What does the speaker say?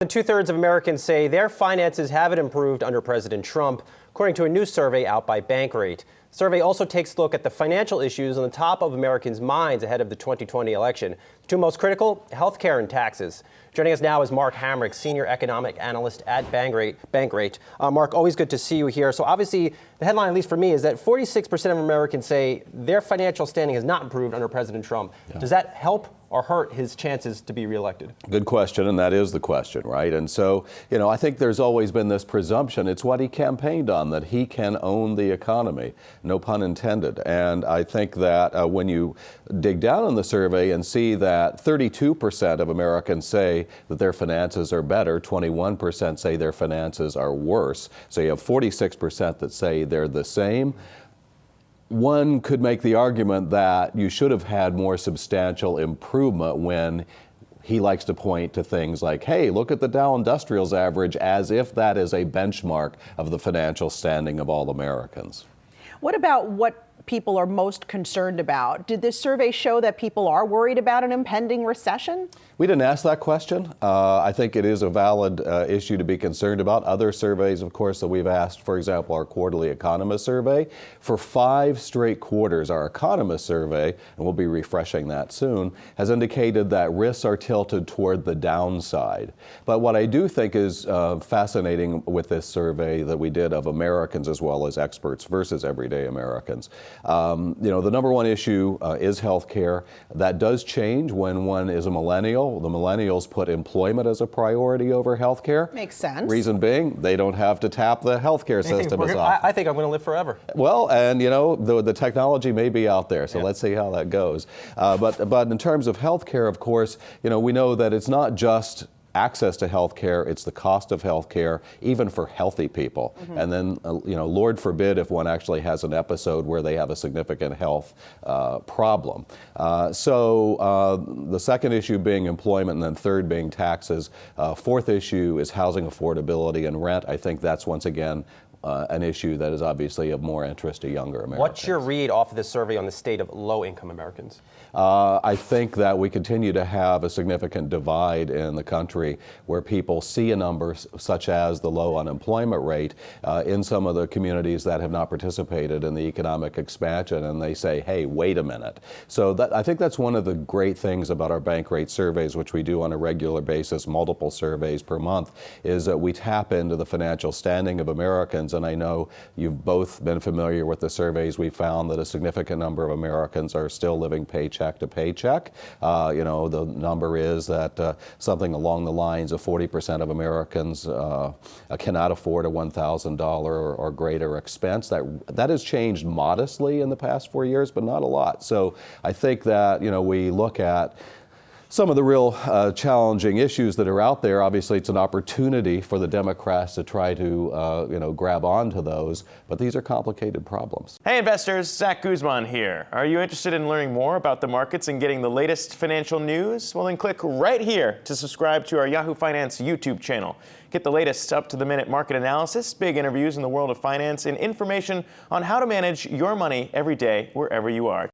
Two-thirds of Americans say their finances haven't improved under President Trump, according to a new survey out by Bankrate. The survey also takes a look at the financial issues on the top of Americans' minds ahead of the 2020 election. The two most critical, health care and taxes. Joining us now is Mark Hamrich, Senior Economic Analyst at Bankrate. Mark, always good to see you here. So obviously, the headline, at least for me, is that 46% of Americans say their financial standing has not improved under President Trump. Yeah. Does that help or hurt his chances to be reelected? Good question, and that is the question, right? And so, I think there's always been this presumption. It's what he campaigned on, that he can own the economy, no pun intended. And I think that when you dig down on the survey and see that 32% of Americans say that their finances are better, 21% say their finances are worse, so you have 46% that say they're the same. One could make the argument that you should have had more substantial improvement when he likes to point to things like, hey, look at the Dow Industrials average, as if that is a benchmark of the financial standing of all Americans. What about what people are most concerned about? Did this survey show that people are worried about an impending recession? We didn't ask that question. I think it is a valid issue to be concerned about. Other surveys, of course, that we've asked, for example, our quarterly economist survey, for 5 straight quarters, our economist survey, and we'll be refreshing that soon, has indicated that risks are tilted toward the downside. But what I do think is fascinating with this survey that we did of Americans as well as experts versus everyday Americans, the number one issue is health care. That does change when one is a millennial. The millennials put employment as a priority over health care. Makes sense. Reason being, they don't have to tap the health care system as often. I think I'm going to live forever. Well, and the technology may be out there, so let's see how that goes. But in terms of health care, of course, we know that it's not just access to health care, it's the cost of health care, even for healthy people. Mm-hmm. And then, Lord forbid if one actually has an episode where they have a significant health problem. So the second issue being employment, and then third being taxes. Fourth issue is housing affordability and rent. I think that's once again an issue that is obviously of more interest to younger Americans. What's your read off of this survey on the state of low-income Americans? I think that we continue to have a significant divide in the country where people see a number such as the low unemployment rate in some of the communities that have not participated in the economic expansion, and they say, hey, wait a minute. So I think that's one of the great things about our Bankrate surveys, which we do on a regular basis, multiple surveys per month, is that we tap into the financial standing of Americans. And I know you've both been familiar with the surveys. We found that a significant number of Americans are still living paycheck to paycheck. The number is that something along the lines of 40% of Americans cannot afford a $1,000 or greater expense. That has changed modestly in the past 4 years, but not a lot. So I think that, we look at some of the real challenging issues that are out there. Obviously, it's an opportunity for the Democrats to try to, grab onto those, but these are complicated problems. Hey investors, Zach Guzman here. Are you interested in learning more about the markets and getting the latest financial news? Well, then click right here to subscribe to our Yahoo Finance YouTube channel. Get the latest up-to-the-minute market analysis, big interviews in the world of finance, and information on how to manage your money every day wherever you are.